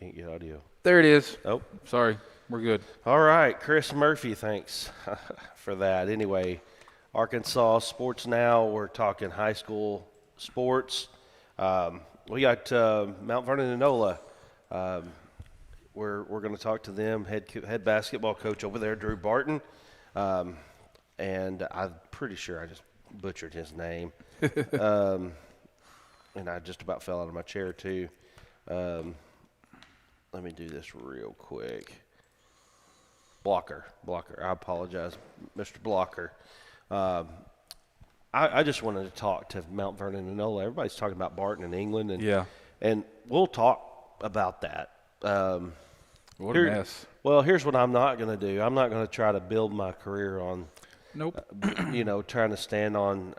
Can't get audio. There it is. Oh. Sorry. We're good. All right, Chris Murphy, thanks for that. Anyway, Arkansas Sports Now, we're talking high school sports. We got Mount Vernon-Enola. We're going to talk to them, head basketball coach over there, Drew Barton. And I'm pretty sure I just butchered his name. And I just about fell out of my chair, too. Let me do this real quick. Blocker. I apologize, Mr. Blocker. I just wanted to talk to Mount Vernon-Enola. Everybody's talking about Barton in England, and we'll talk about that. What a mess. Well, here's what I'm not going to do. I'm not going to try to build my career on, trying to stand on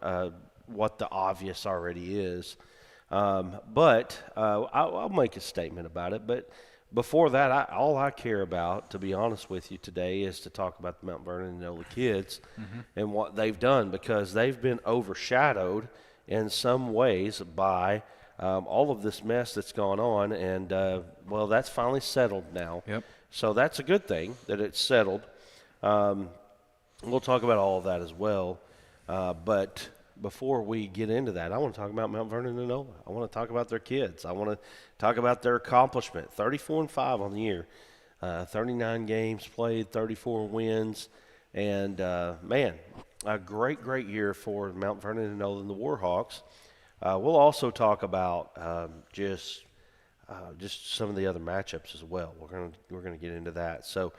what the obvious already is. But I'll make a statement about it. But before that, all I care about, to be honest with you today, is to talk about the Mount Vernon-Enola kids and what they've done, because they've been overshadowed in some ways by all of this mess that's gone on. And, that's finally settled now. Yep. So that's a good thing that it's settled. We'll talk about all of that as well. But before we get into that, I want to talk about Mount Vernon-Enola. I want to talk about their kids. I want to talk about their accomplishment. 34-5 on the year, 39 games played, 34 wins, and a great year for Mount Vernon-Enola and the Warhawks. We'll also talk about just some of the other matchups as well. We're gonna get into that. So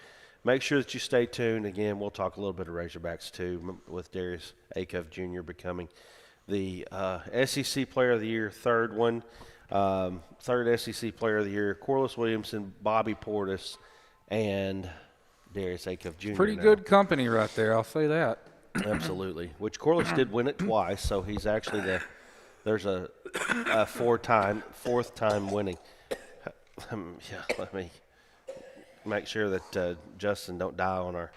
make sure that you stay tuned. Again, we'll talk a little bit of Razorbacks too, with Darius Acuff Jr. becoming the SEC Player of the Year, third SEC Player of the Year. Corliss Williamson, Bobby Portis, and Darius Acuff Jr. Pretty good company right there, I'll say that. Absolutely. Which Corliss did win it twice, so he's actually there's a fourth time winning. Let me make sure that Justin don't die on our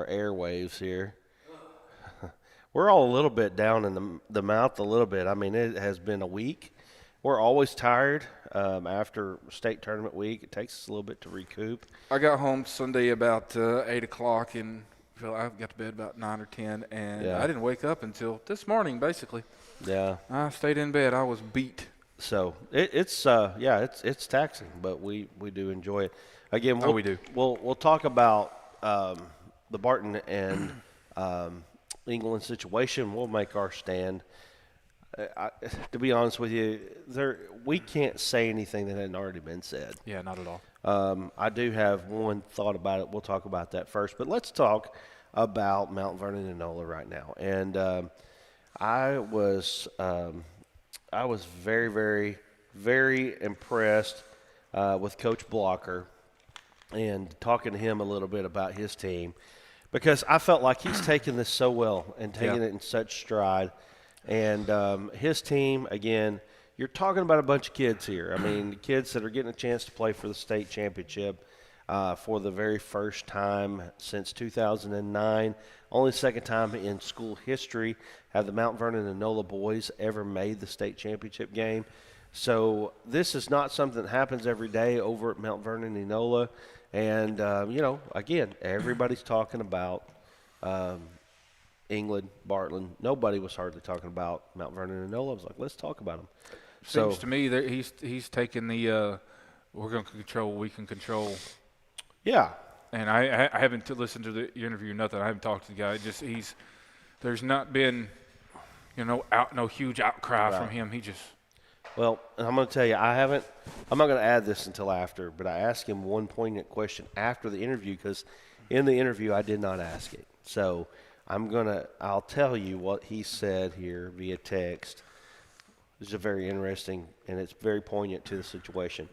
airwaves here. We're all a little bit down in the mouth a little bit. I mean, it has been a week. We're always tired after state tournament week. It takes us a little bit to recoup. I got home Sunday about 8 o'clock, and I got to bed about 9 or 10, and I didn't wake up until this morning, basically. Yeah. I stayed in bed. I was beat. So it's taxing, but we do enjoy it. Again, we do. We'll talk about the Barton and England situation. We'll make our stand. To be honest with you, we can't say anything that hadn't already been said. Yeah, not at all. I do have one thought about it. We'll talk about that first, but let's talk about Mount Vernon-Enola right now. And I was very, very, very impressed with Coach Blocker and talking to him a little bit about his team, because I felt like he's taken this so well and taking it in such stride. And his team, again, you're talking about a bunch of kids here. I mean, kids that are getting a chance to play for the state championship for the very first time since 2009. Only second time in school history have the Mount Vernon-Enola boys ever made the state championship game. So this is not something that happens every day over at Mount Vernon-Enola. And, again, everybody's talking about England-Barton. Nobody was hardly talking about Mount Vernon-Enola. I was like, let's talk about them. Seems to me that he's taken the we're going to control what we can control. Yeah. And I haven't listened to the interview, nothing. I haven't talked to the guy. There's not been, no huge outcry from him. Well, I'm going to tell you, I'm not going to add this until after, but I asked him one poignant question after the interview, because in the interview I did not ask it. So I'll tell you what he said here via text. It's very interesting, and it's very poignant to the situation.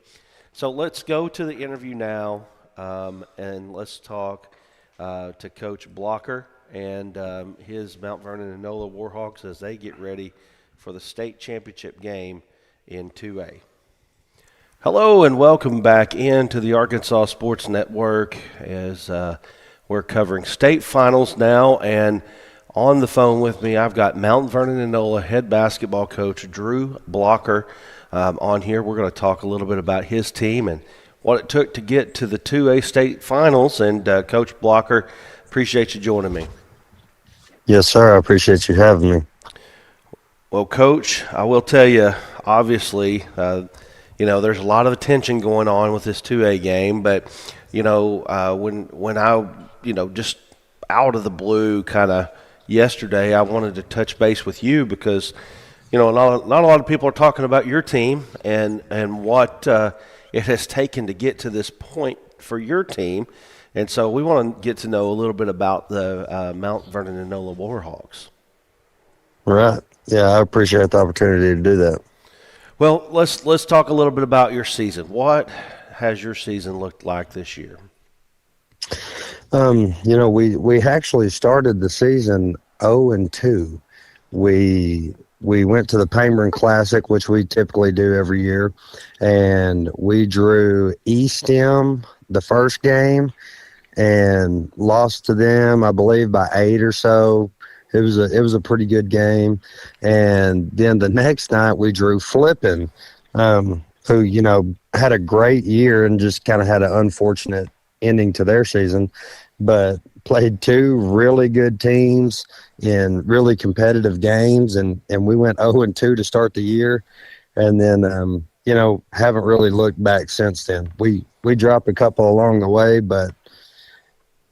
So let's go to the interview now, and let's talk to Coach Blocker and his Mount Vernon-Enola Warhawks as they get ready for the state championship game in 2A. Hello and welcome back into the Arkansas Sports Network as we're covering state finals now, and on the phone with me I've got Mount Vernon-Enola head basketball coach Drew Blocker on here. We're going to talk a little bit about his team and what it took to get to the 2A state finals. And Coach Blocker, appreciate you joining me. Yes, sir. I appreciate you having me. Well, Coach, I will tell you, obviously, there's a lot of attention going on with this 2A game, but when I, just out of the blue, kind of yesterday, I wanted to touch base with you because, not a lot of people are talking about your team and what it has taken to get to this point for your team. And so we want to get to know a little bit about the Mount Vernon-Enola Warhawks. Right. Yeah, I appreciate the opportunity to do that. Well, let's talk a little bit about your season. What has your season looked like this year? We actually started the season 0-2. We went to the Payburn Classic, which we typically do every year, and we drew Eastham the first game and lost to them, I believe, by 8 or so. It was a pretty good game. And then the next night we drew Flippin, who, had a great year and just kind of had an unfortunate ending to their season, but played two really good teams in really competitive games. And we went 0-2 to start the year. And then, haven't really looked back since then. We dropped a couple along the way, but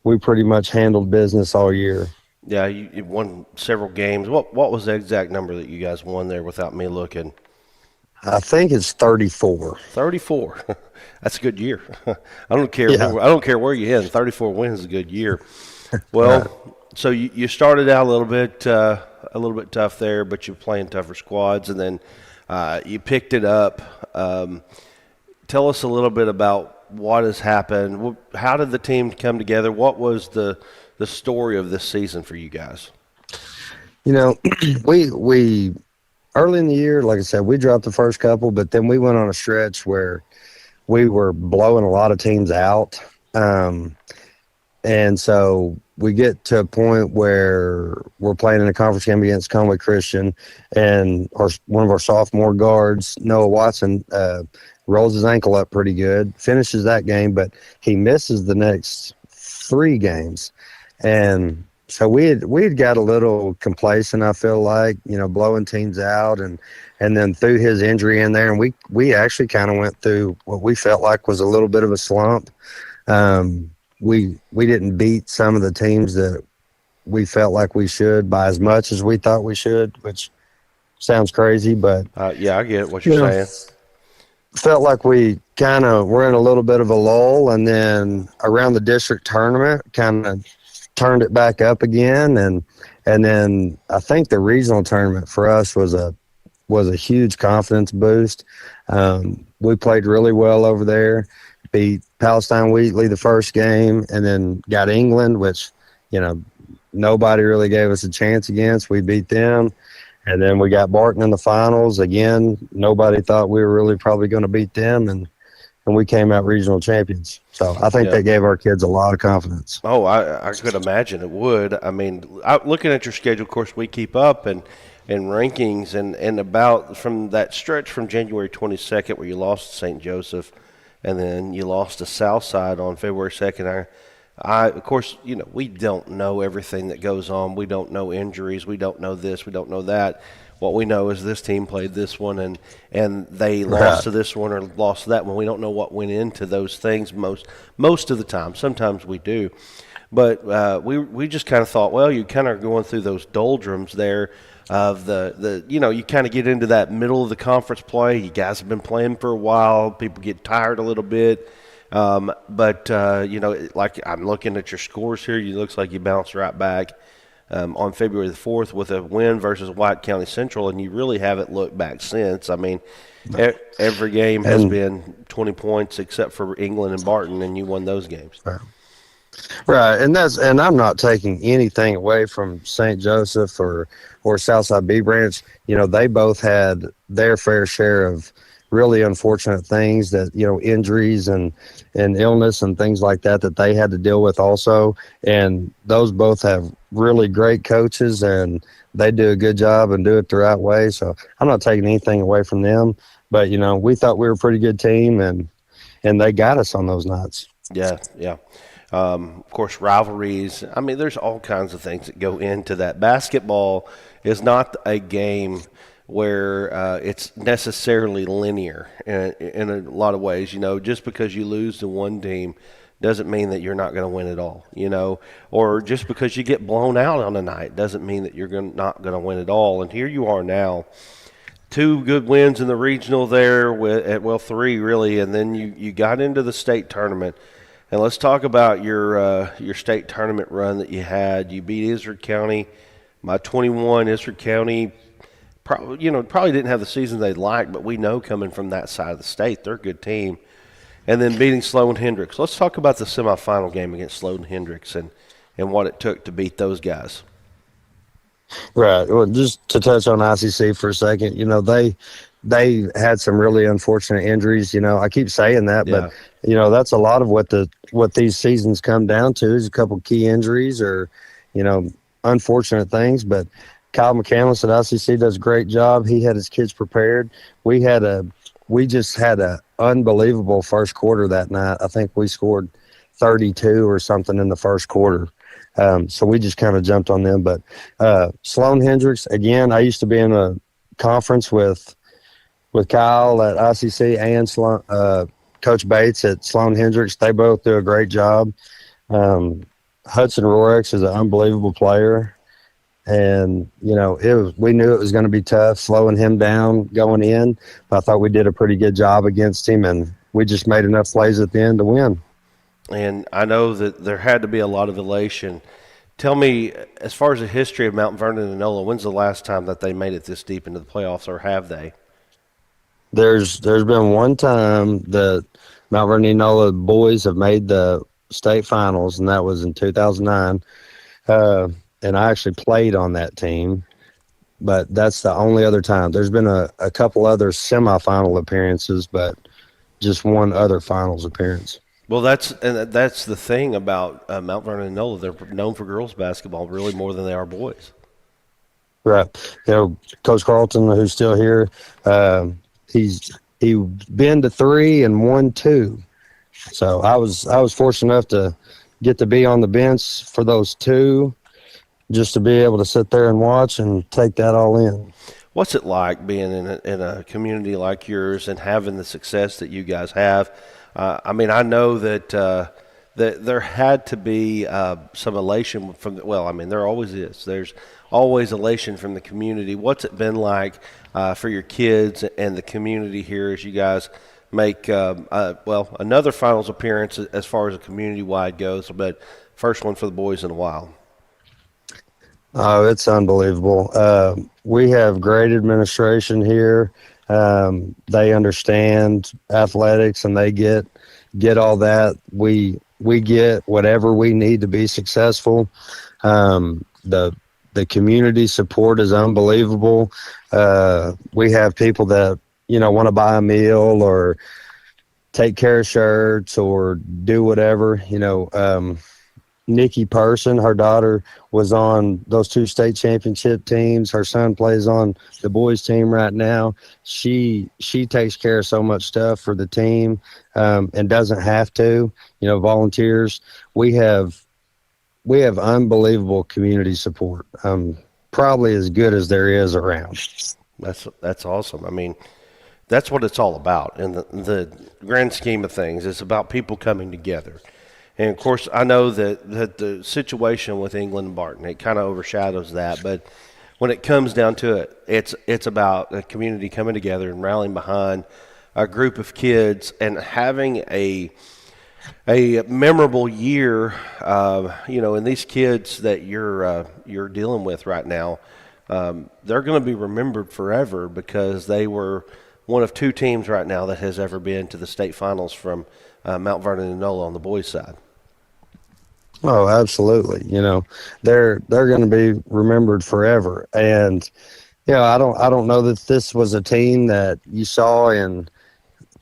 we pretty much handled business all year. Yeah, you won several games. What was the exact number that you guys won there without me looking? I think it's 34. 34. That's a good year. I don't care. Yeah. I don't care where you end. 34 wins is a good year. Well, Right. so you started out a little bit tough there, but you're playing tougher squads, and then you picked it up. Tell us a little bit about what has happened. How did the team come together? What was the story of this season for you guys? We early in the year, like I said, we dropped the first couple, but then we went on a stretch where we were blowing a lot of teams out. And so we get to a point where we're playing in a conference game against Conway Christian, and one of our sophomore guards, Noah Watson, rolls his ankle up pretty good, finishes that game, but he misses the next 3 games. And so we had got a little complacent, I feel like, blowing teams out, and then threw his injury in there, and we actually kind of went through what we felt like was a little bit of a slump. We didn't beat some of the teams that we felt like we should by as much as we thought we should, which sounds crazy, but Yeah, I get what you're saying. felt like we kind of were in a little bit of a lull, and then around the district tournament kind of turned it back up again, and then I think the regional tournament for us was a huge confidence boost. We played really well over there, beat Palestine Wheatley the first game, and then got England, which nobody really gave us a chance against. We beat them. And then we got Barton in the finals. Again, nobody thought we were really probably going to beat them, and we came out regional champions. So I think that gave our kids a lot of confidence. Oh, I could imagine it would. I mean, looking at your schedule, of course, we keep up and rankings, and about from that stretch from January 22nd where you lost to St. Joseph, and then you lost to Southside on February 2nd. Of course, we don't know everything that goes on. We don't know injuries. We don't know this. We don't know that. What we know is this team played this one, and they lost to this one or lost to that one. We don't know what went into those things most of the time. Sometimes we do. But we just kind of thought, well, you kind of going through those doldrums there of you kind of get into that middle of the conference play. You guys have been playing for a while. People get tired a little bit. But like I'm looking at your scores here, it looks like you bounced right back on February the 4th with a win versus White County Central, and you really haven't looked back since. I mean, every game has been 20 points except for England and Barton, and you won those games. Right, and I'm not taking anything away from St. Joseph or Southside B Branch. They both had their fair share of really unfortunate things, that injuries and illness and things like that they had to deal with also. And those both have really great coaches, and they do a good job and do it the right way. So I'm not taking anything away from them, but we thought we were a pretty good team, and and they got us on those nights. Yeah, yeah. Of course, rivalries. I mean, there's all kinds of things that go into that. Basketball is not a game where it's necessarily linear in a lot of ways. You know, just because you lose to one team doesn't mean that you're not going to win it all. You know, or just because you get blown out on a night doesn't mean that you're not going to win it all. And here you are now. Two good wins in the regional there, well, three really, and then you got into the state tournament. And let's talk about your state tournament run that you had. You beat Izard County by 21. Izard County, probably didn't have the season they'd like, but we know coming from that side of the state, they're a good team. And then beating Sloan Hendricks. Let's talk about the semifinal game against Sloan Hendricks and what it took to beat those guys. Right. Well, just to touch on ICC for a second, they had some really unfortunate injuries. I keep saying that, Yeah. but that's a lot of what these seasons come down to is a couple key injuries or unfortunate things. But Kyle McCandless at ICC does a great job. He had his kids prepared. We just had a unbelievable first quarter that night. I think we scored 32 or something in the first quarter. So we just kind of jumped on them. But Sloan Hendricks, again, I used to be in a conference with Kyle at ICC and Coach Bates at Sloan Hendricks. They both do a great job. Hudson Rorex is an unbelievable player. And, we knew it was going to be tough slowing him down going in. But I thought we did a pretty good job against him, and we just made enough plays at the end to win. And I know that there had to be a lot of elation. Tell me, as far as the history of Mount Vernon-Enola, when's the last time that they made it this deep into the playoffs, or have they? There's been one time that Mount Vernon-Enola boys have made the state finals, and that was in 2009. And I actually played on that team, but that's the only other time. There's been a couple other semifinal appearances, but just one other finals appearance. Well, that's the thing about Mount Vernon-Enola. They're known for girls basketball really more than they are boys. Right. Coach Carlton, who's still here, he's been to 3 and won 2. So I was fortunate enough to get to be on the bench for those 2, just to be able to sit there and watch and take that all in. What's it like being in a community like yours and having the success that you guys have? I know that that there had to be some elation from there always is. There's always elation from the community. What's it been like for your kids and the community here as you guys make another finals appearance as far as a community-wide goes, but first one for the boys in a while? Oh, it's unbelievable. We have great administration here. They understand athletics and they get all that. We get whatever we need to be successful. The community support is unbelievable. We have people that, want to buy a meal or take care of shirts or do whatever, Nikki Person, her daughter, was on those 2 state championship teams. Her son plays on the boys team right now. She takes care of so much stuff for the team and doesn't have to, volunteers. We have unbelievable community support, probably as good as there is around. That's awesome. That's what it's all about in the grand scheme of things. It's about people coming together. And, of course, I know that the situation with England-Barton, it kind of overshadows that. But when it comes down to it, it's about a community coming together and rallying behind a group of kids and having a memorable year. And these kids that you're dealing with right now, they're going to be remembered forever because they were one of 2 teams right now that has ever been to the state finals from Mount Vernon-Enola on the boys' side. Oh, absolutely. They're going to be remembered forever. And, I don't know that this was a team that you saw in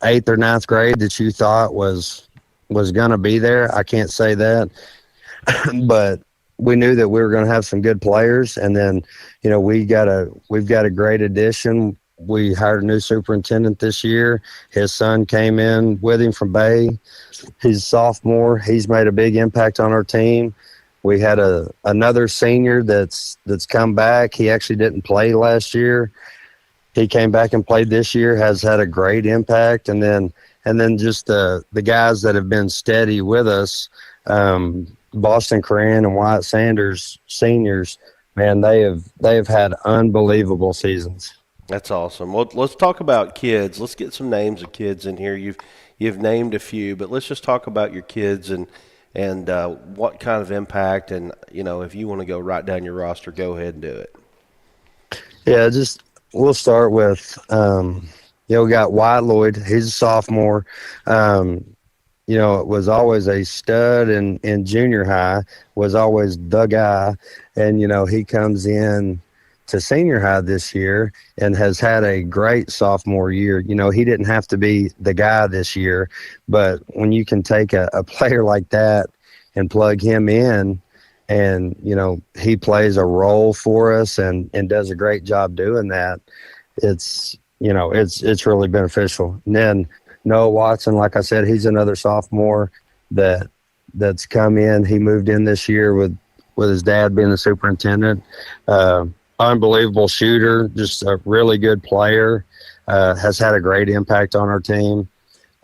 8th or 9th grade that you thought was going to be there. I can't say that, but we knew that we were going to have some good players. And then, we've got a great addition we hired a new superintendent this year. His son came in with him from Bay. He's a sophomore. He's made a big impact on our team. We had another senior that's come back. He actually didn't play last year. He came back and played this year, has had a great impact. And then just the guys that have been steady with us, Boston Coran and Wyatt Sanders, seniors, man, they have had unbelievable seasons. That's awesome. Well, let's talk about kids. Let's get some names of kids in here. You've named a few, but let's just talk about your kids and what kind of impact. And if you want to go right down your roster, go ahead and do it. Yeah, we'll start with we got Wyatt Lloyd. He's a sophomore. It was always a stud in junior high. Was always the guy, and he comes in to senior high this year and has had a great sophomore year. He didn't have to be the guy this year, but when you can take a player like that and plug him in and, he plays a role for us and does a great job doing that, it's really beneficial. And then Noah Watson, like I said, he's another sophomore that's come in. He moved in this year with his dad being the superintendent. Unbelievable shooter, just a really good player, has had a great impact on our team.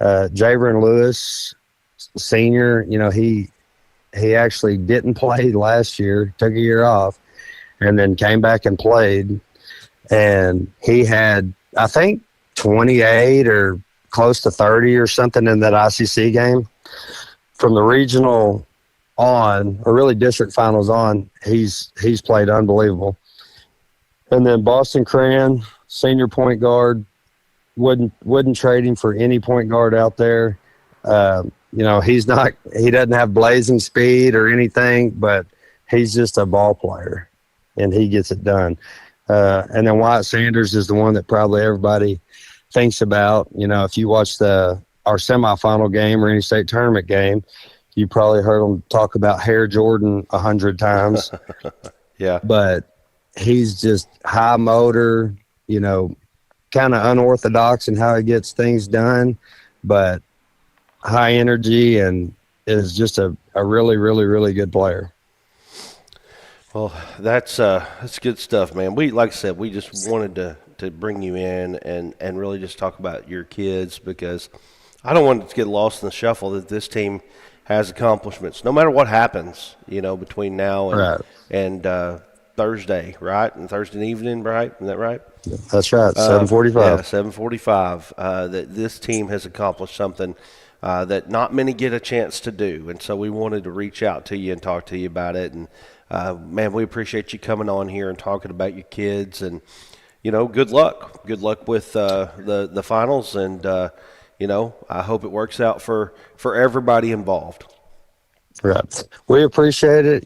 Javon Lewis, senior, he actually didn't play last year, took a year off, and then came back and played. And he had, I think, 28 or close to 30 or something in that ICC game. From the regional on, or really district finals on, he's played unbelievable. And then Boston Cran, senior point guard, wouldn't trade him for any point guard out there. He doesn't have blazing speed or anything, but he's just a ball player, and he gets it done. And then Wyatt Sanders is the one that probably everybody thinks about. If you watch our semifinal game or any state tournament game, you probably heard him talk about Hair Jordan 100 times. Yeah. But he's just high motor, kind of unorthodox in how he gets things done, but high energy and is just a really, really, really good player. Well, that's good stuff, man. Like I said, we just wanted to bring you in and really just talk about your kids, because I don't want it to get lost in the shuffle that this team has accomplishments, no matter what happens, between now and Thursday, right? And Thursday evening, right? Isn't that right? That's right, 7:45. Yeah, 7:45. That this team has accomplished something that not many get a chance to do. And so we wanted to reach out to you and talk to you about it. And, man, we appreciate you coming on here and talking about your kids. And, good luck. Good luck with the finals. And, I hope it works out for everybody involved. Right. We appreciate it.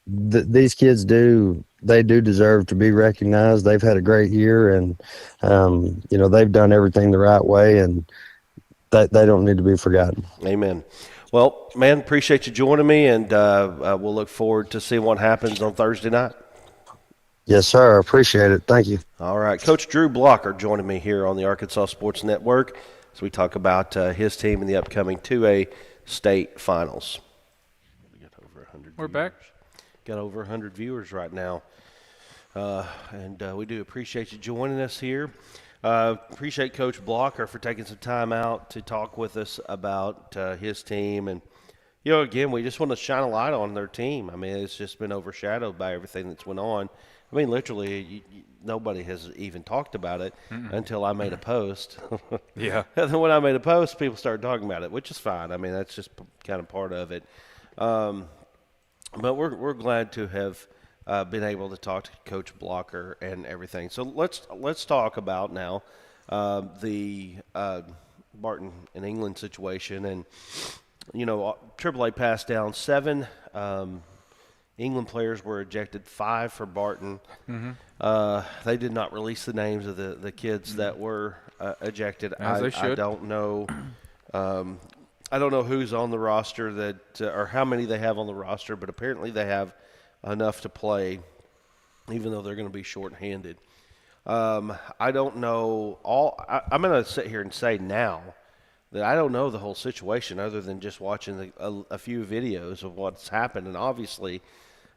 These kids do deserve to be recognized. They've had a great year, and, they've done everything the right way, and they don't need to be forgotten. Amen. Well, man, appreciate you joining me, and we'll look forward to seeing what happens on Thursday night. Yes, sir. I appreciate it. Thank you. All right. Coach Drew Blocker joining me here on the Arkansas Sports Network as we talk about his team in the upcoming 2A state finals. We got over 100 We're viewers. back. Got over 100 viewers right now. And we do appreciate you joining us here. Appreciate Coach Blocker for taking some time out to talk with us about his team. And, again, we just want to shine a light on their team. I mean, it's just been overshadowed by everything that's went on. I mean, literally, nobody has even talked about it until I made a post. Yeah. And then when I made a post, people started talking about it, which is fine. I mean, that's just kind of part of it. But we're glad to have been able to talk to Coach Blocker and everything. So let's talk about now the Barton and England situation. And AAA passed down 7 England players were ejected, 5 for Barton. They did not release the names of the kids that were ejected. As they should. I don't know. I don't know who's on the roster that or how many they have on the roster, but apparently they have enough to play, even though they're going to be shorthanded. I don't know I'm going to sit here and say now that I don't know the whole situation other than just watching a few videos of what's happened, and obviously,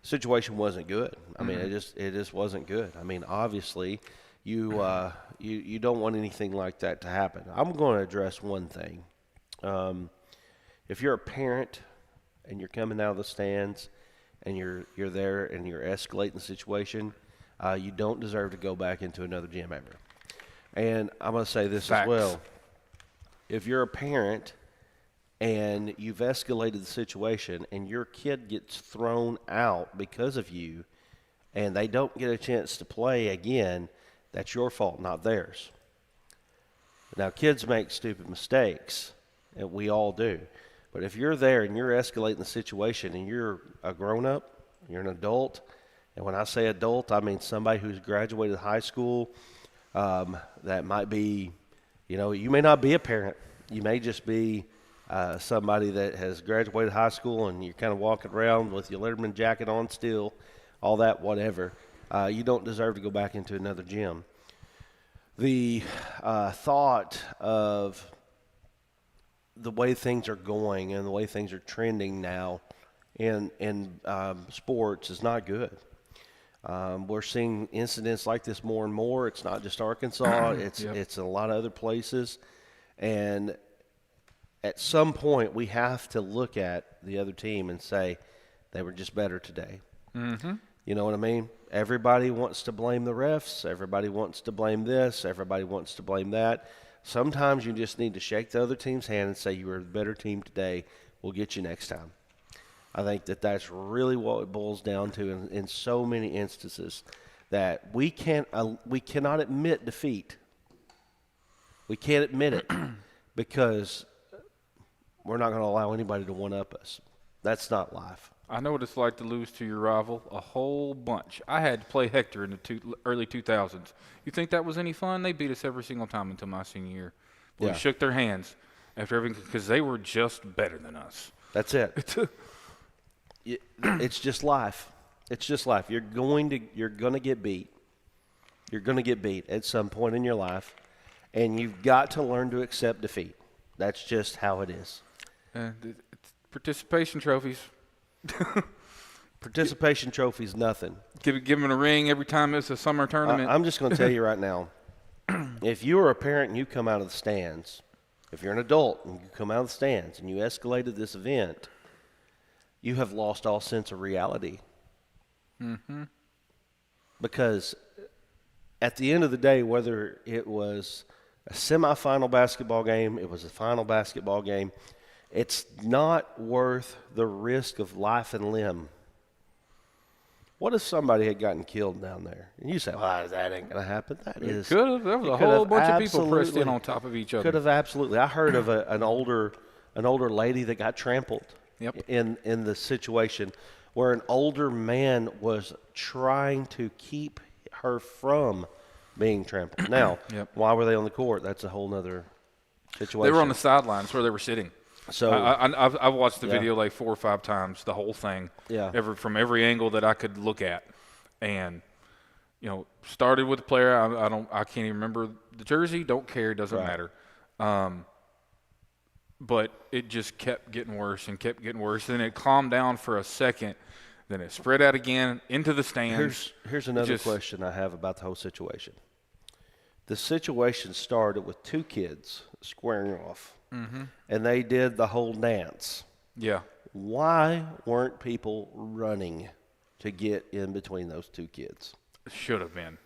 the situation wasn't good. I mean, it just wasn't good. I mean, obviously, you don't want anything like that to happen. I'm going to address one thing. If you're a parent and you're coming out of the stands and you're there and you're escalating the situation, you don't deserve to go back into another gym ever. And I'm going to say this Facts. as well. If you're a parent and you've escalated the situation and your kid gets thrown out because of you and they don't get a chance to play again, that's your fault, not theirs. Now, kids make stupid mistakes, and we all do. But if you're there and you're escalating the situation and you're a grown-up, you're an adult, and when I say adult, I mean somebody who's graduated high school, that might be, you may not be a parent. You may just be somebody that has graduated high school and you're kind of walking around with your Letterman jacket on still, all that, whatever. You don't deserve to go back into another gym. The thought of the way things are going and the way things are trending now in sports is not good. We're seeing incidents like this more and more. It's not just Arkansas. It's a lot of other places. And at some point, we have to look at the other team and say, they were just better today. Mm-hmm. You know what I mean? Everybody wants to blame the refs. Everybody wants to blame this. Everybody wants to blame that. Sometimes you just need to shake the other team's hand and say, you were the better team today. We'll get you next time. I think that's really what it boils down to in so many instances, that we cannot admit defeat. We can't admit it because we're not going to allow anybody to one-up us. That's not life. I know what it's like to lose to your rival a whole bunch. I had to play Hector in the early 2000s. You think that was any fun? They beat us every single time until my senior year. We shook their hands after everything because they were just better than us. That's it. It's just life. It's just life. You're going to get beat. You're going to get beat at some point in your life, and you've got to learn to accept defeat. That's just how it is. It's participation trophies. Participation trophies, nothing. Give them a ring every time it's a summer tournament. I'm just going to tell you right now, if you are a parent and you come out of the stands, if you're an adult and you come out of the stands and you escalated this event, you have lost all sense of reality. Mm-hmm. Because at the end of the day, whether it was a semifinal basketball game, it was a final basketball game, it's not worth the risk of life and limb. What if somebody had gotten killed down there? And you say, well, that ain't going to happen. That is. Could have. There was a whole bunch of people pressed in on top of each other. Could have, absolutely. I heard of an older lady that got trampled in the situation where an older man was trying to keep her from being trampled. Now, why were they on the court? That's a whole other situation. They were on the sidelines where they were sitting. So I've watched the video like 4 or 5 times, the whole thing, from every angle that I could look at, and started with the player. I can't even remember the jersey. Don't care. Doesn't matter. But it just kept getting worse and kept getting worse. Then it calmed down for a second. Then it spread out again into the stands. Here's another question I have about the whole situation. The situation started with 2 kids squaring off. Mm-hmm. And they did the whole dance. Yeah. Why weren't people running to get in between those 2 kids? Should have been.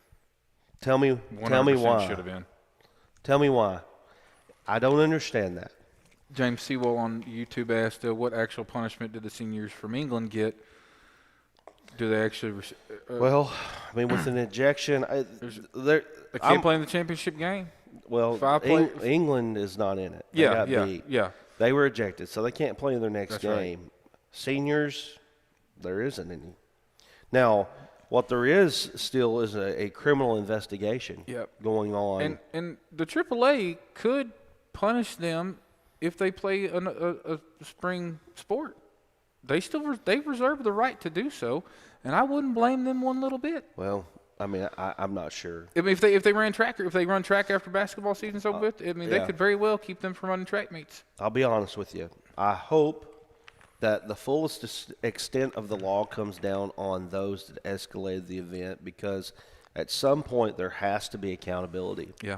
Tell me why. Should have been. Tell me why. I don't understand that. James Sewell on YouTube asked, what actual punishment did the seniors from England get? Do they actually well, I mean, with an ejection, they can't play in the championship game? Well, England is not in it. They got beat. They were ejected, so they can't play in their next game. Right. Seniors, there isn't any. Now, what there is still is a criminal investigation going on. And the AAA could punish them if they play a spring sport. They reserve the right to do so, and I wouldn't blame them one little bit. Well, I mean, I'm not sure. I mean, if they run track after basketball season's over with, I mean, they could very well keep them from running track meets. I'll be honest with you. I hope that the fullest extent of the law comes down on those that escalated the event, because at some point there has to be accountability. Yeah.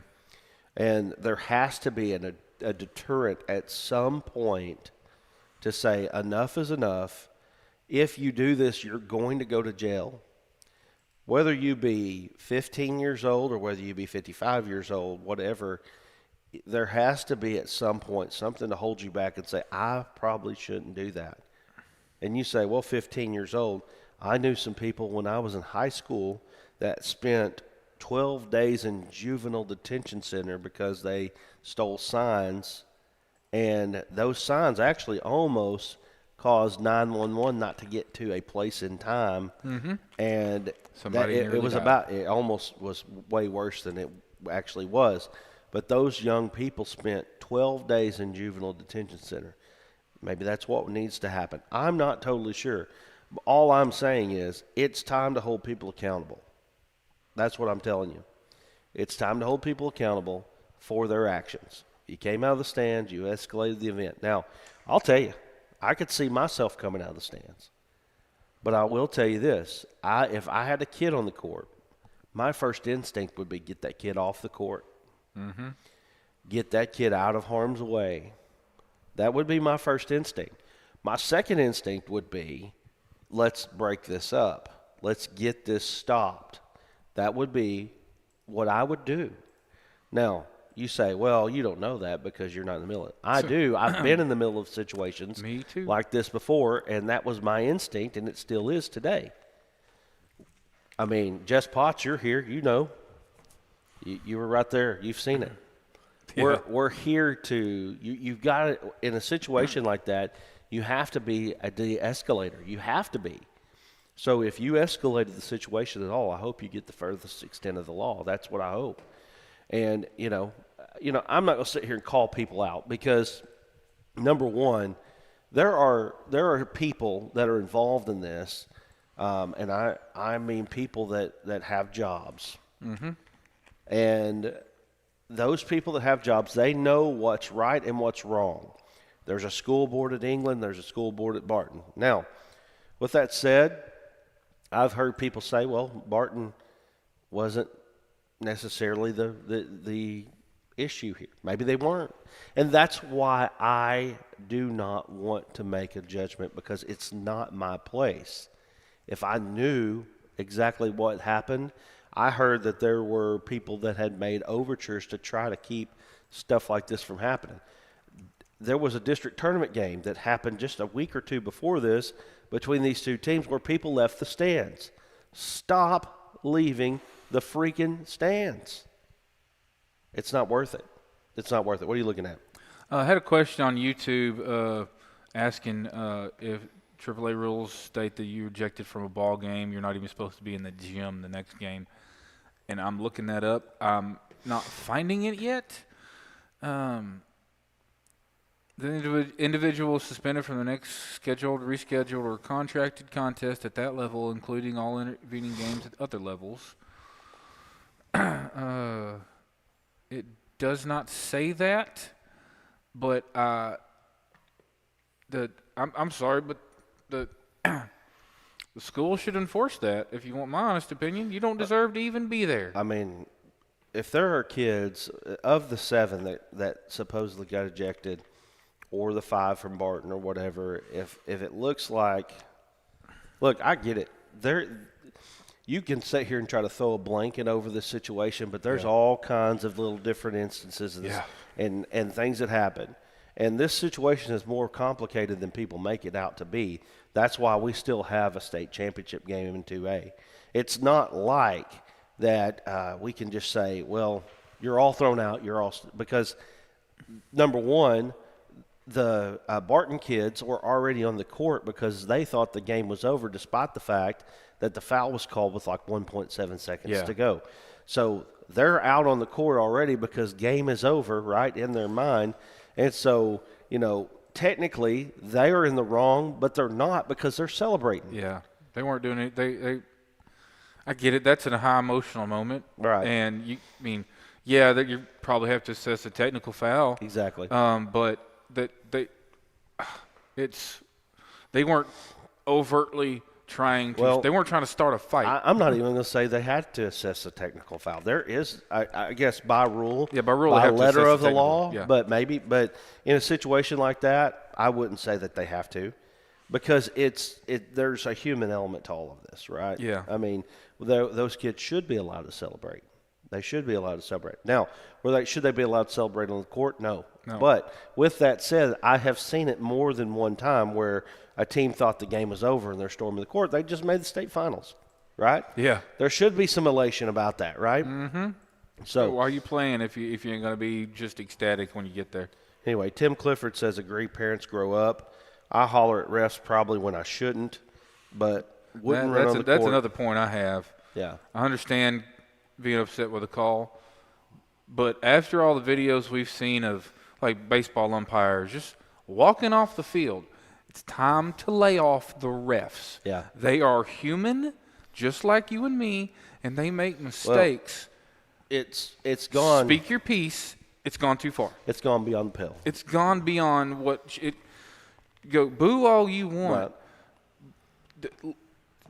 And there has to be a deterrent at some point to say enough is enough. If you do this, you're going to go to jail. Whether you be 15 years old or whether you be 55 years old, whatever, there has to be at some point something to hold you back and say, I probably shouldn't do that. And you say, well, 15 years old. I knew some people when I was in high school that spent 12 days in juvenile detention center because they stole signs, and those signs actually almost caused 911 not to get to a place in time. Mm-hmm. And it almost was way worse than it actually was. But those young people spent 12 days in juvenile detention center. Maybe that's what needs to happen. I'm not totally sure. All I'm saying is it's time to hold people accountable. That's what I'm telling you. It's time to hold people accountable for their actions. You came out of the stands. You escalated the event. Now, I'll tell you, I could see myself coming out of the stands. But I will tell you this. If I had a kid on the court, my first instinct would be get that kid off the court. Mm-hmm. Get that kid out of harm's way. That would be my first instinct. My second instinct would be, let's break this up. Let's get this stopped. That would be what I would do. Now, you say, well, you don't know that because you're not in the middle of it. I do. I've been in the middle of situations like this before, and that was my instinct, and it still is today. I mean, Jess Potts, you're here. You know. You were right there. You've seen it. Yeah. We're here to you've got it in a situation like that. You have to be a de-escalator. You have to be. So if you escalated the situation at all, I hope you get the furthest extent of the law. That's what I hope. And I'm not going to sit here and call people out because, number one, there are people that are involved in this, and I mean people that have jobs. Mm-hmm. And those people that have jobs, they know what's right and what's wrong. There's a school board at England. There's a school board at Barton. Now, with that said, I've heard people say, well, Barton wasn't necessarily the issue here. Maybe they weren't. And that's why I do not want to make a judgment, because it's not my place. If I knew exactly what happened, I heard that there were people that had made overtures to try to keep stuff like this from happening. There was a district tournament game that happened just a week or two before this between these two teams where people left the stands. Stop leaving the freaking stands. It's not worth it. It's not worth it. What are you looking at? I had a question on YouTube asking if AAA rules state that you ejected from a ball game, you're not even supposed to be in the gym the next game. And I'm looking that up. I'm not finding it yet. The individual is suspended from the next scheduled, rescheduled, or contracted contest at that level, including all intervening games at other levels. It does not say that, but I'm sorry, but the school should enforce that. If you want my honest opinion, you don't deserve to even be there. I mean, if there are kids of the 7 that supposedly got ejected, or the 5 from Barton or whatever, if it looks like, look, I get it. You can sit here and try to throw a blanket over this situation, but there's all kinds of little different instances and things that happen. And this situation is more complicated than people make it out to be. That's why we still have a state championship game in 2A. It's not like that we can just say, well, you're all thrown out, because, number one, the Barton kids were already on the court because they thought the game was over, despite the fact that the foul was called with like 1.7 seconds to go. So they're out on the court already because game is over, right, in their mind. And so, technically they are in the wrong, but they're not because they're celebrating. Yeah, they weren't doing it. I get it. That's in a high emotional moment. Right. And yeah, that you probably have to assess a technical foul. Exactly. But they weren't overtly trying to. Well, They weren't trying to start a fight. I'm not even going to say they had to assess a technical foul. There is, I guess, by rule, Yeah, by rule, they by have to letter assess of the the technical, law. yeah. But in a situation like that, I wouldn't say that they have to, because there's a human element to all of this, right? Yeah. I mean, those kids should be allowed to celebrate. They should be allowed to celebrate. Now, should they be allowed to celebrate on the court? No. But with that said, I have seen it more than one time where a team thought the game was over and they're storming the court. They just made the state finals, right? Yeah. There should be some elation about that, right? Mm-hmm. So why are you playing if you ain't going to be just ecstatic when you get there? anyway, Tim Clifford says, agree, parents grow up. I holler at refs probably when I shouldn't, but wouldn't run on the court. That's another point I have. Yeah. I understand being upset with a call, but after all the videos we've seen of like baseball umpires just walking off the field, it's time to lay off the refs. Yeah. They are human, just like you and me, and they make mistakes. Well, it's gone. Speak your piece. It's gone too far. It's gone beyond the pale. It's gone beyond what it. Go boo all you want. Right.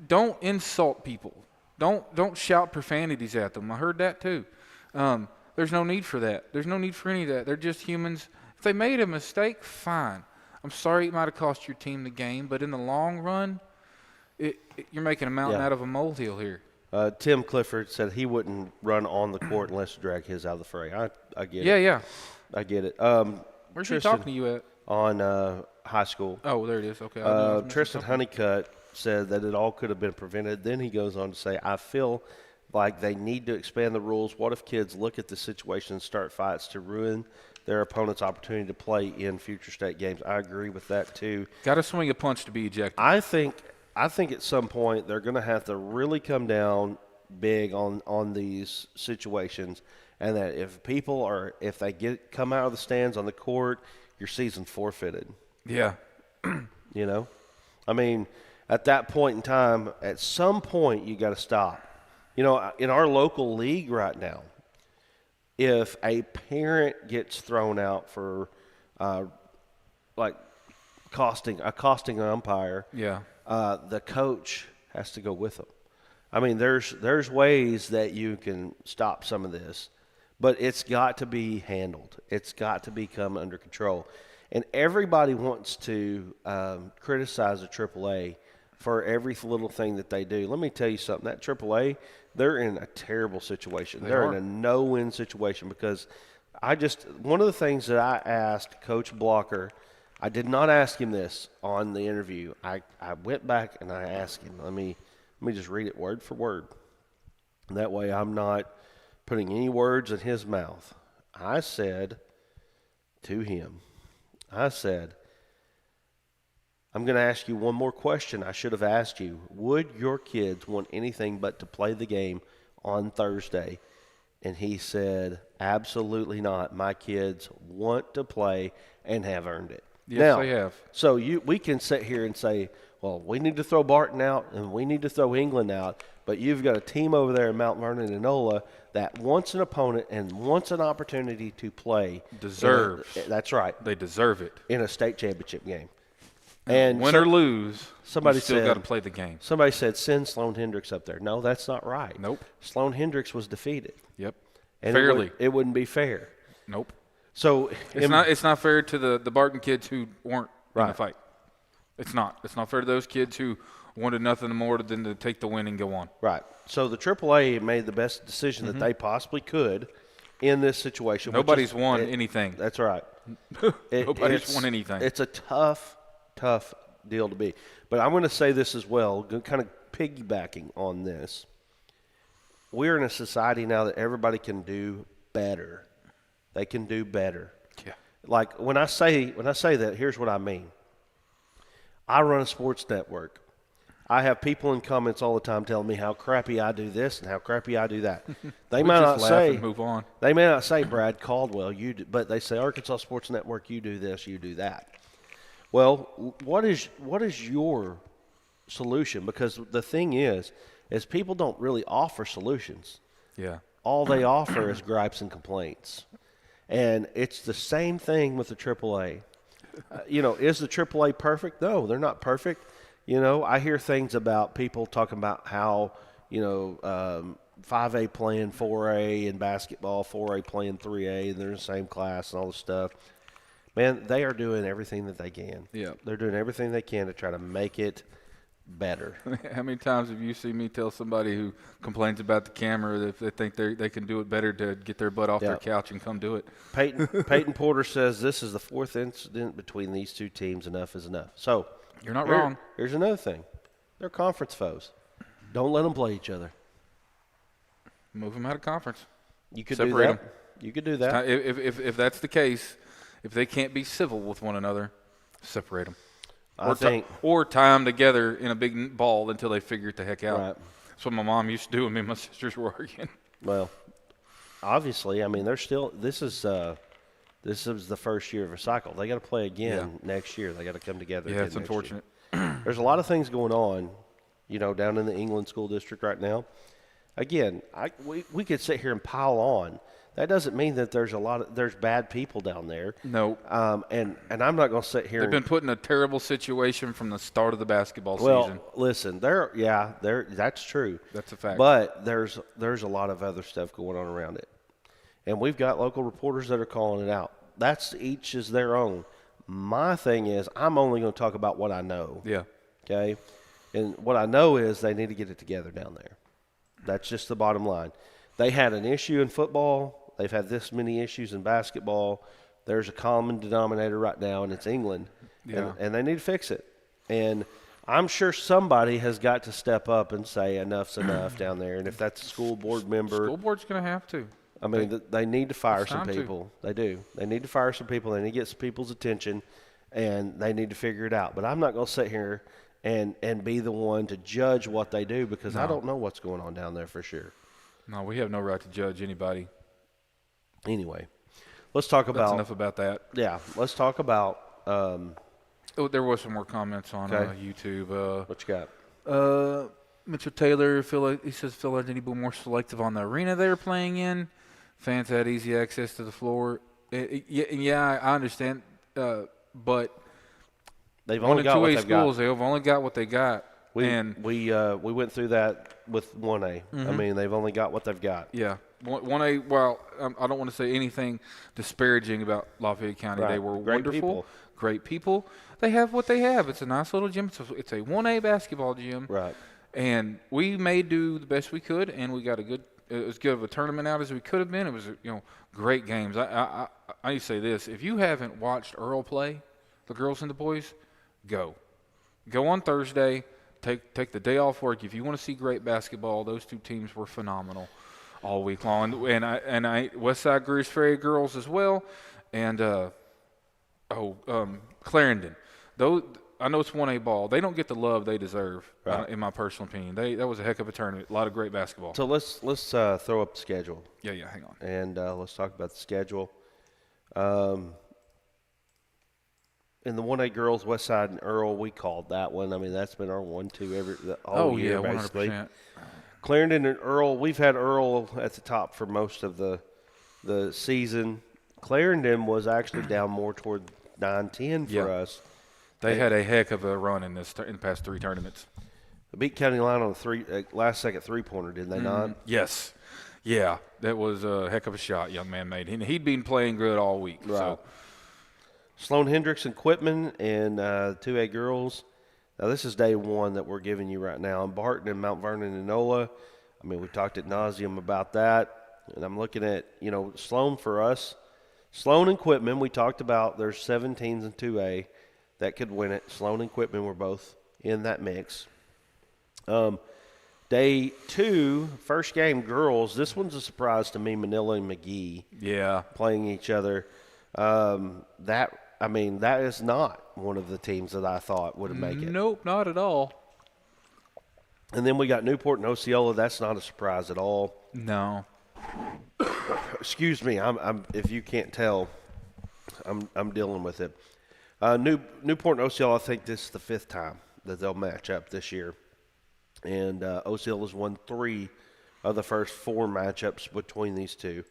Don't insult people. Don't shout profanities at them. I heard that too. There's no need for that. There's no need for any of that. They're just humans. If they made a mistake, fine. I'm sorry it might have cost your team the game, but in the long run, you're making a mountain out of a molehill here. Tim Clifford said he wouldn't run on the court unless you drag his out of the fray. I get it. Yeah. I get it. Where's he Tristan, talking to you at? On high school. Oh, there it is. Okay. Tristan Honeycutt said that it all could have been prevented. Then he goes on to say, I feel like they need to expand the rules. What if kids look at the situation and start fights to ruin their opponent's opportunity to play in future state games? I agree with that too. Got to swing a punch to be ejected. I think at some point they're going to have to really come down big on these situations, and that if they come out of the stands on the court, your season's forfeited. Yeah. You know? I mean, at that point in time, at some point you got to stop. You know, in our local league right now, if a parent gets thrown out for accosting an umpire, Yeah. The coach has to go with them. I mean, there's ways that you can stop some of this, but it's got to be handled. It's got to become under control. And everybody wants to criticize the AAA for every little thing that they do. Let me tell you something. That AAA, they're in a terrible situation. They're in a no-win situation because one of the things that I asked Coach Blocker, I did not ask him this on the interview. I went back and I asked him. Let me just read it word for word. And that way I'm not putting any words in his mouth. I said to him, I'm going to ask you one more question I should have asked you. Would your kids want anything but to play the game on Thursday? And he said, absolutely not. My kids want to play and have earned it. Yes, now, they have. So we can sit here and say, well, we need to throw Barton out and we need to throw England out, but you've got a team over there in Mount Vernon-Enola that wants an opponent and wants an opportunity to play. Deserves. That's right. They deserve it. In a state championship game. And win or lose, somebody you still said, got to play the game. Somebody said, send Sloan Hendricks up there. No, that's not right. Nope. Sloan Hendricks was defeated. Yep. And Fairly. It wouldn't be fair. Nope. So it's not fair to the Barton kids who weren't in the fight. It's not. It's not fair to those kids who wanted nothing more than to take the win and go on. Right. So the AAA made the best decision that they possibly could in this situation. Nobody's won anything. That's right. Nobody's won anything. It's a tough deal to be. But I'm going to say this as well, kind of piggybacking on this. We're in a society now that everybody can do better. They can do better. Yeah. Like when I say that, here's what I mean. I run a sports network. I have people in comments all the time telling me how crappy I do this and how crappy I do that. They may not say, and move on. They may not say, Brad Caldwell, but they say, Arkansas Sports Network, you do this, you do that. Well, what is your solution? Because the thing is, is people don't really offer solutions. Yeah. All they offer is gripes and complaints. And it's the same thing with the AAA. Is the AAA perfect? No, they're not perfect. I hear things about people talking about how, 5A playing 4A in basketball, 4A playing 3A, and they're in the same class and all this stuff. Man, they are doing everything that they can. Yeah. They're doing everything they can to try to make it better. How many times have you seen me tell somebody who complains about the camera that if they think they can do it better to get their butt off their couch and come do it? Peyton Porter says this is the fourth incident between these two teams. Enough is enough. So you're not wrong. Here's another thing. They're conference foes. Don't let them play each other. Move them out of conference. You could Separate do that. them. You could do that. If that's the case, if they can't be civil with one another, separate them. Or tie them together in a big ball until they figure it the heck out. Right. That's what my mom used to do when me and my sisters were arguing. Well, obviously, I mean, they're still. This is the first year of a cycle. They got to play again next year. They got to come together. Yeah, it's unfortunate. There's a lot of things going on, down in the England school district right now. Again, we could sit here and pile on. That doesn't mean that there's bad people down there. No. And I'm not going to sit here. They've been put in a terrible situation from the start of the basketball season. Well, listen, that's true. That's a fact. But there's a lot of other stuff going on around it, and we've got local reporters that are calling it out. That's each is their own. My thing is, I'm only going to talk about what I know. Yeah. Okay. And what I know is they need to get it together down there. That's just the bottom line. They had an issue in football. They've had this many issues in basketball. There's a common denominator right now, and it's England. Yeah. And they need to fix it. And I'm sure somebody has got to step up and say enough's enough down there. And if that's a school board member. School board's going to have to. I mean, they need to fire some people. They do. They need to fire some people. They need to get some people's attention, and they need to figure it out. But I'm not going to sit here and be the one to judge what they do because I don't know what's going on down there for sure. No, we have no right to judge anybody. Anyway, let's talk about – That's enough about that. Yeah, let's talk about there was some more comments on YouTube. What you got? Mitchell Taylor, he says Phil need to be more selective on the arena they're playing in. Fans had easy access to the floor. Yeah, I understand, but they've only got what they've got. They've only got what they got. We went through that with 1A. I mean, they've only got what they've got. Yeah. 1A, well, I don't want to say anything disparaging about Lafayette County. Right. They were Great wonderful, great people. They have what they have. It's a nice little gym. It's a 1A basketball gym. Right. And we may do the best we could, and we got as good of a tournament out as we could have been. It was, great games. I need to say this. If you haven't watched Earl play, the girls and the boys, go. Go on Thursday. Take the day off work. If you want to see great basketball, those two teams were phenomenal all week long. And I Westside Greers Ferry girls as well, and Clarendon. Though I know it's 1A ball, they don't get the love they deserve. Right. In my personal opinion, that was a heck of a tournament. A lot of great basketball. So let's throw up the schedule. Yeah. Hang on. And let's talk about the schedule. In the 1A girls, Westside and Earl, we called that one. I mean, that's been our 1-2 all year, basically. 100%. Clarendon and Earl, we've had Earl at the top for most of the season. Clarendon was actually down more toward 9-10 for us. They had a heck of a run in the past three tournaments. They beat County Line on a last-second three-pointer, didn't they not? Yes. Yeah, that was a heck of a shot young man made. He'd been playing good all week. Right. So. Sloan Hendricks and Quitman and 2A girls. Now, this is day one that we're giving you right now. And Barton and Mount Vernon-Enola. I mean, we talked ad nauseum about that. And I'm looking at, Sloan for us. Sloan and Quitman, we talked about there's 17s in 2A that could win it. Sloan and Quitman were both in that mix. Day two, first game, girls. This one's a surprise to me, Manila and McGee. Yeah. Playing each other. That is not one of the teams that I thought would make it. Nope, not at all. And then we got Newport and Osceola. That's not a surprise at all. No. Excuse me. I'm if you can't tell, I'm dealing with it. Newport and Osceola, I think this is the fifth time that they'll match up this year. and Osceola's won 3 of the first 4 matchups between these two.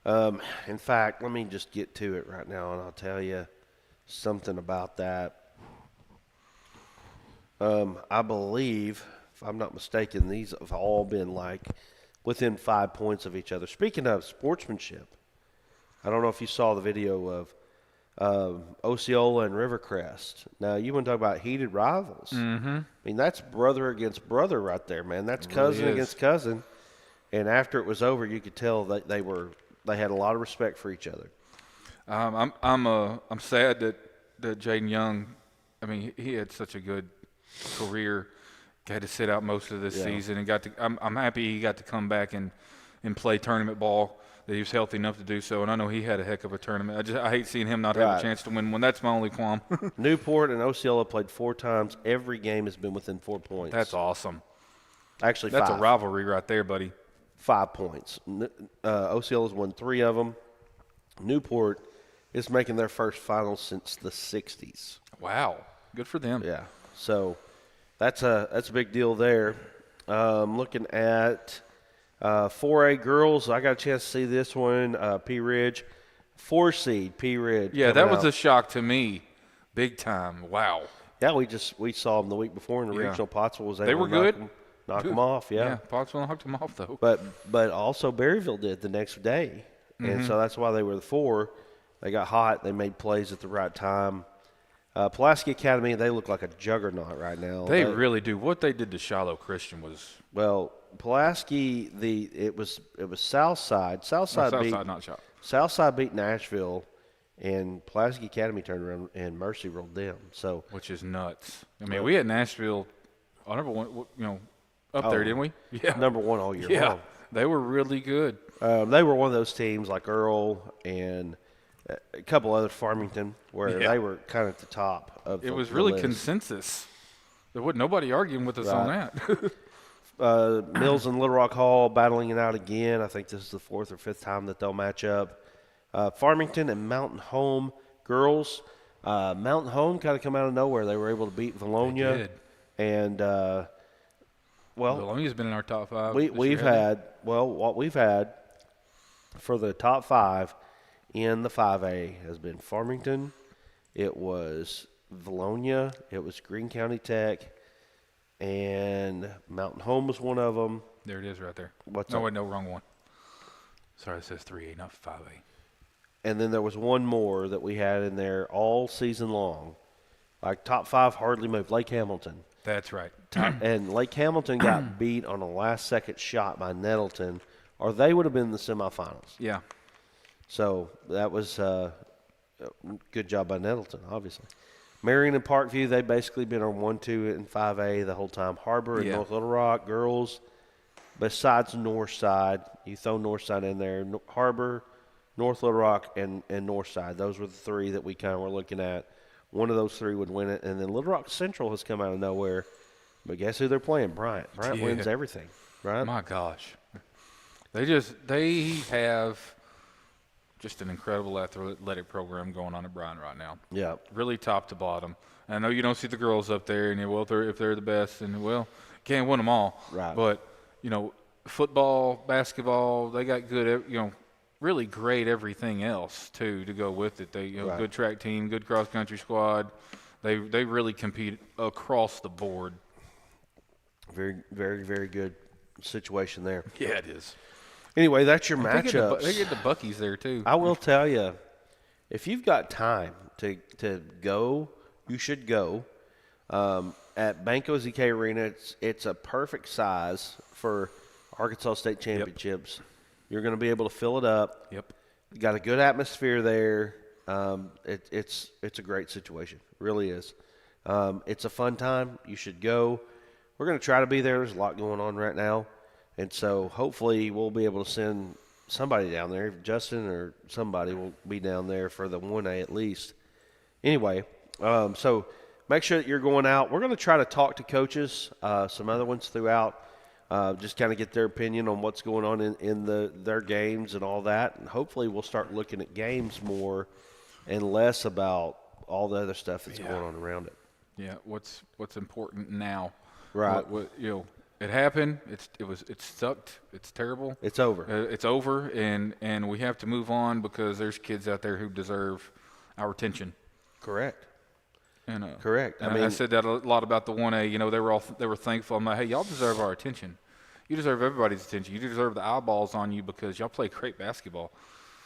In fact, let me just get to it right now, and I'll tell you something about that. I believe, if I'm not mistaken, these have all been like within 5 points of each other. Speaking of sportsmanship, I don't know if you saw the video of Osceola and Rivercrest. Now, you want to talk about heated rivals. Mm-hmm. I mean, that's brother against brother right there, man. That's cousin really against cousin. And after it was over, you could tell that they had a lot of respect for each other. I'm sad that Jaden Young, I mean, he had such a good career. Had to sit out most of this season, and I'm happy he got to come back and play tournament ball. That he was healthy enough to do so, and I know he had a heck of a tournament. I hate seeing him not have a chance to win one. That's my only qualm. Newport and Osceola played 4 times. Every game has been within 4 points. That's awesome. Actually, that's 5. a rivalry right there, buddy. 5 points. Osceola's won 3 of them. Newport is making their first final since the 60s. Wow, good for them. Yeah, so that's a big deal there. Looking at 4A girls, I got a chance to see this one. P Ridge, 4 seed P Ridge. Yeah, that was a shock to me, big time. Wow. Yeah, we saw them the week before in the regional. Pottsville was able they were to good. Knock them off. Yeah, Pottsville knocked them off though. But also Berryville did the next day, and so that's why they were the 4. They got hot. They made plays at the right time. Pulaski Academy, they look like a juggernaut right now. They really do. What they did to Shiloh Christian was Pulaski. It was Southside. Southside beat Nashville, and Pulaski Academy turned around and Mercy rolled them. So which is nuts. I mean, we had Nashville, number 1, up there, didn't we? Yeah, number 1 all year long. They were really good. They were one of those teams like Earl and a couple other Farmington where they were kind of at the top of it was the really list. Consensus. There wasn't nobody arguing with us on that. Mills and Little Rock Hall battling it out again. I think this is the 4th or 5th time that they'll match up. Farmington and Mountain Home girls. Mountain Home kind of come out of nowhere. They were able to beat Valonia. They did. And, Valonia's been in our top 5. What we've had for the top 5 in the 5A has been Farmington, it was Valonia, it was Greene County Tech, and Mountain Home was one of them. There it is right there. No, wrong one. Sorry, it says 3A, not 5A. And then there was one more that we had in there all season long. Like top 5 hardly moved. Lake Hamilton. That's right. And Lake Hamilton got beat on a last-second shot by Nettleton, or they would have been in the semifinals. Yeah. So that was a good job by Nettleton, obviously. Marion and Parkview, they've basically been on 1, 2, and 5A the whole time. Harbor and North Little Rock, girls, besides Northside, you throw Northside in there. Harbor, North Little Rock, and Northside. Those were the 3 that we kind of were looking at. One of those 3 would win it. And then Little Rock Central has come out of nowhere. But guess who they're playing? Bryant. Bryant wins everything, right? My gosh. They have just an incredible athletic program going on at Bryant right now. Yeah. Really top to bottom. And I know you don't see the girls up there, and if they're the best, and can't win them all. Right. But, football, basketball, they got good, really great everything else, too, to go with it. They, good track team, good cross-country squad. They really compete across the board. Very, very, very good situation there. Yeah, it is. Anyway, that's your matchups. They get the Buckies there, too. I will tell you, if you've got time to go, you should go. At Banco ZK Arena, it's a perfect size for Arkansas State Championships. Yep. You're going to be able to fill it up. Yep. You got a good atmosphere there. It's a great situation. It really is. It's a fun time. You should go. We're going to try to be there. There's a lot going on right now. And so hopefully we'll be able to send somebody down there. Justin or somebody will be down there for the 1A at least. Anyway, so make sure that you're going out. We're going to try to talk to coaches, some other ones throughout, just kind of get their opinion on what's going on in their games and all that. And hopefully we'll start looking at games more and less about all the other stuff that's going on around it. Yeah, what's important now? Right. It happened. It sucked. It's terrible. It's over. It's over, and we have to move on because there's kids out there who deserve our attention. Correct. And Correct. I said that a lot about the 1A. They were thankful. I'm like, hey, y'all deserve our attention. You deserve everybody's attention. You deserve the eyeballs on you because y'all play great basketball.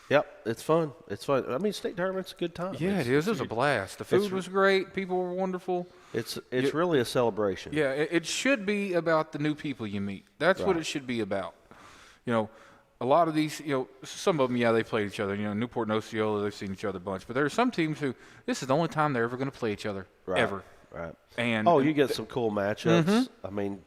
Yep, it's fun. It's fun. I mean, state tournament's a good time. Yeah, it is. It was a blast. The food was great. People were wonderful. It's really a celebration. Yeah, it should be about the new people you meet. That's what it should be about. A lot of these, some of them, they played each other. Newport and Osceola, they've seen each other a bunch. But there are some teams who this is the only time they're ever going to play each other, ever. Right. And you get some cool matchups. I mean,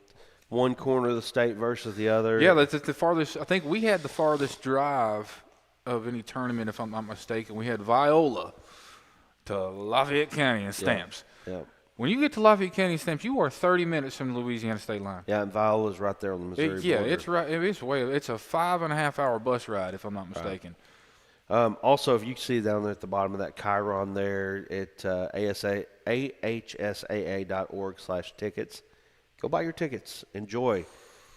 one corner of the state versus the other. Yeah, that's the farthest. I think we had the farthest drive of any tournament, if I'm not mistaken. We had Viola to Lafayette County and Stamps. Yeah. When you get to Lafayette County and Stamps, you are 30 minutes from the Louisiana state line. Yeah, and Viola's right there on the Missouri border. It's right. It's a 5.5-hour bus ride, if I'm not mistaken. Also, if you see down there at the bottom of that Chiron there at ahsaa.org/tickets, go buy your tickets. Enjoy.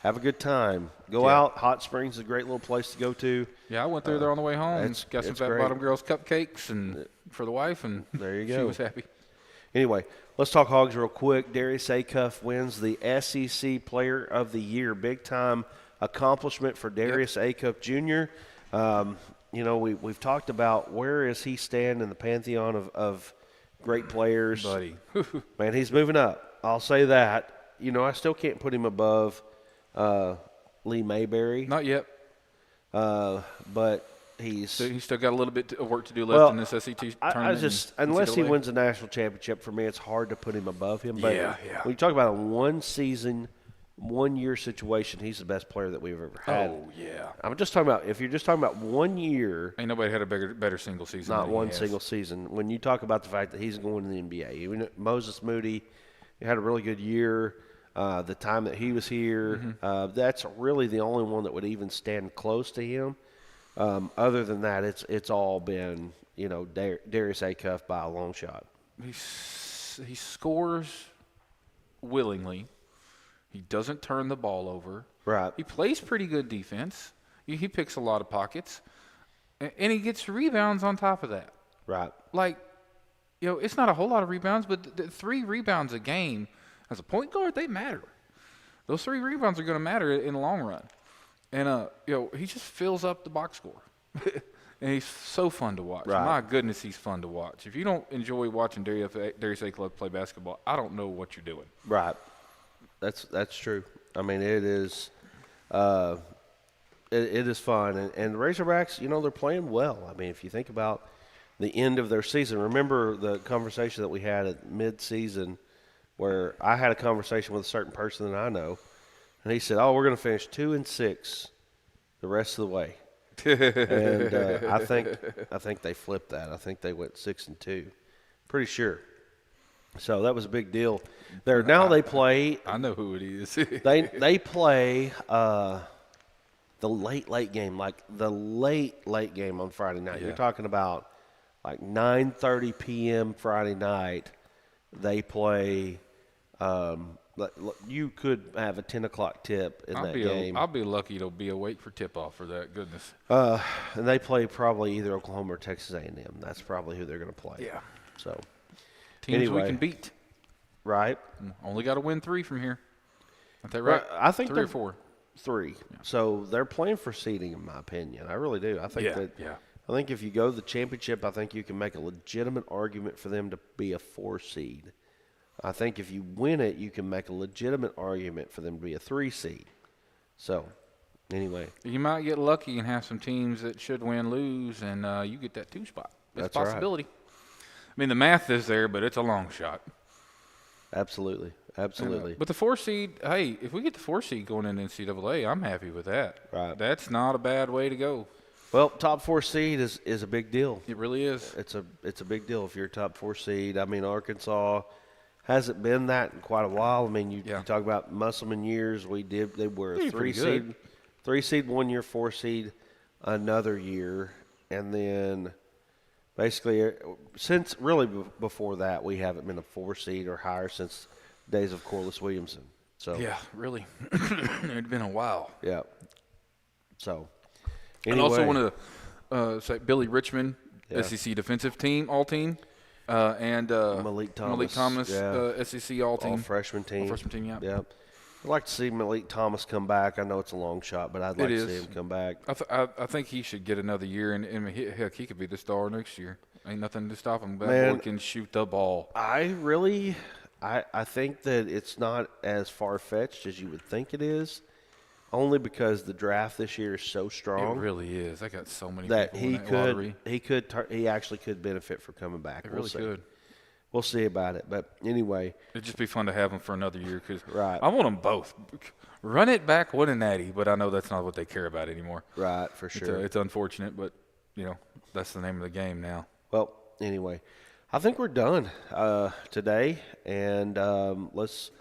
Have a good time. Go out. Hot Springs is a great little place to go to. Yeah, I went through there on the way home. Got some Fat great. Bottom Girls cupcakes and for the wife, and there you go. She was happy. Anyway, let's talk Hogs real quick. Darius Acuff wins the SEC Player of the Year. Big time accomplishment for Darius Acuff Jr. We've talked about where is he stand in the pantheon of great players. Buddy. Man, he's moving up. I'll say that. I still can't put him above Lee Mayberry. Not yet. But he's still got a little bit of work to do left in this SEC tournament. Unless he wins a national championship, for me, it's hard to put him above him. But when you talk about a one-season, one-year situation, he's the best player that we've ever had. Oh, yeah. I'm just talking about, if you're just talking about 1 year. Ain't nobody had a better single season. Not one single season. When you talk about the fact that he's going to the NBA. Even Moses Moody had a really good year. The time that he was here, that's really the only one that would even stand close to him. Other than that, it's all been Darius Acuff by a long shot. He scores willingly. He doesn't turn the ball over. Right. He plays pretty good defense. He picks a lot of pockets, and he gets rebounds on top of that. Right. It's not a whole lot of rebounds, but the 3 rebounds a game. As a point guard, they matter. Those 3 rebounds are going to matter in the long run. And, he just fills up the box score. And he's so fun to watch. Right. My goodness, he's fun to watch. If you don't enjoy watching Darius Acuff play basketball, I don't know what you're doing. Right. That's true. I mean, it is it is fun. And the Razorbacks, they're playing well. I mean, if you think about the end of their season, remember the conversation that we had at mid-season where I had a conversation with a certain person that I know, and he said, we're going to finish 2-6 the rest of the way. And I think they flipped that. I think they went 6-2. Pretty sure. So that was a big deal. They play. I know who it is. they play the late game, like the late game on Friday night. Yeah. You're talking about like 9:30 p.m. Friday night. They play. You could have a 10 o'clock tip in that game. I'll be lucky to be awake for tip-off for that. Goodness. And they play probably either Oklahoma or Texas A&M. That's probably who they're going to play. Yeah. So teams we can beat. Right. Only got to win 3 from here. Is that right? I think 3 or 4. 3. Yeah. So they're playing for seeding, in my opinion. I really do. I think I think if you go to the championship, I think you can make a legitimate argument for them to be a 4 seed. I think if you win it, you can make a legitimate argument for them to be a 3 seed. So, anyway. You might get lucky and have some teams that should win lose, and you get that 2 spot. That's a possibility. Right. I mean, the math is there, but it's a long shot. Absolutely. But the 4 seed, hey, if we get the 4 seed going into NCAA, I'm happy with that. Right. That's not a bad way to go. Well, top 4 seed is a big deal. It really is. It's a big deal if you're a top 4 seed. I mean, Arkansas hasn't been that in quite a while. I mean, you talk about Musselman years. They were a 3 seed, 3 seed 1 year, 4 seed another year, and then Basically, since really before that, we haven't been a 4 seed or higher since days of Corliss Williamson. So Yeah, really. It'd been a while. yeah. So And also anyway, want to say Billy Richmond, Yeah. SEC defensive team, all team, and Malik Thomas, SEC all team. all freshman team. All freshman team, yeah. Yeah. I'd like to see Malik Thomas come back. I know it's a long shot, but I'd like to see him come back. I think he should get another year, and heck, he could be the star next year. Ain't nothing to stop him. That Man, boy can shoot the ball. I think that it's not as far-fetched as you would think it is, only because the draft this year is so strong. It really is. I got so many that people in that lottery. he actually could benefit from coming back. It really could. We'll see about it. But anyway, It'd just be fun to have him for another year because Right. I want them both. Run it back, win a natty, but I know that's not what they care about anymore. right, for sure. It's unfortunate, but, that's the name of the game now. Well, anyway, I think we're done today, and let's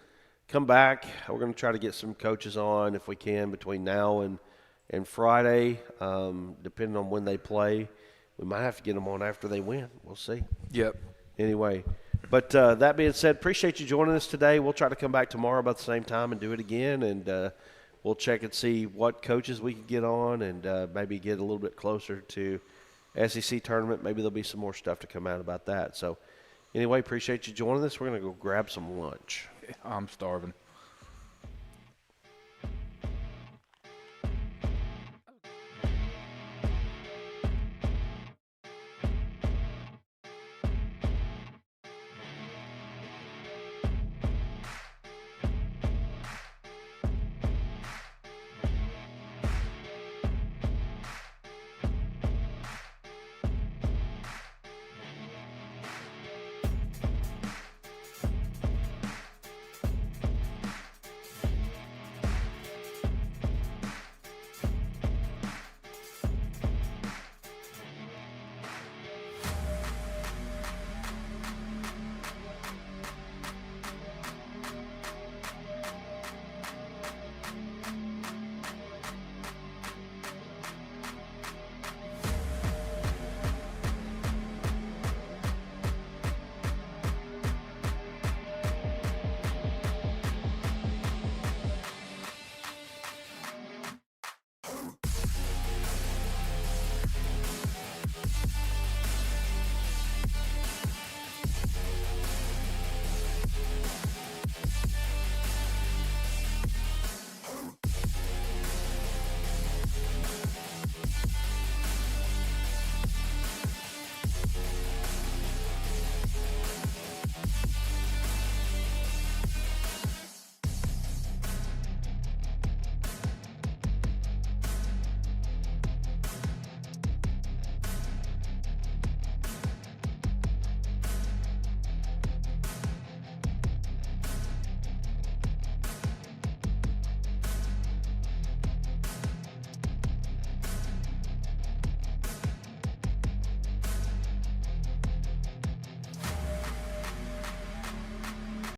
come back. We're going to try to get some coaches on if we can between now and Friday, depending on when they play. We might have to get them on after they win. We'll see. Yep. Anyway, but that being said, appreciate you joining us today. We'll try to come back tomorrow about the same time and do it again, and we'll check and see what coaches we can get on and maybe get a little bit closer to SEC tournament. Maybe there'll be some more stuff to come out about that. So anyway, appreciate you joining us. We're going to go grab some lunch. I'm starving.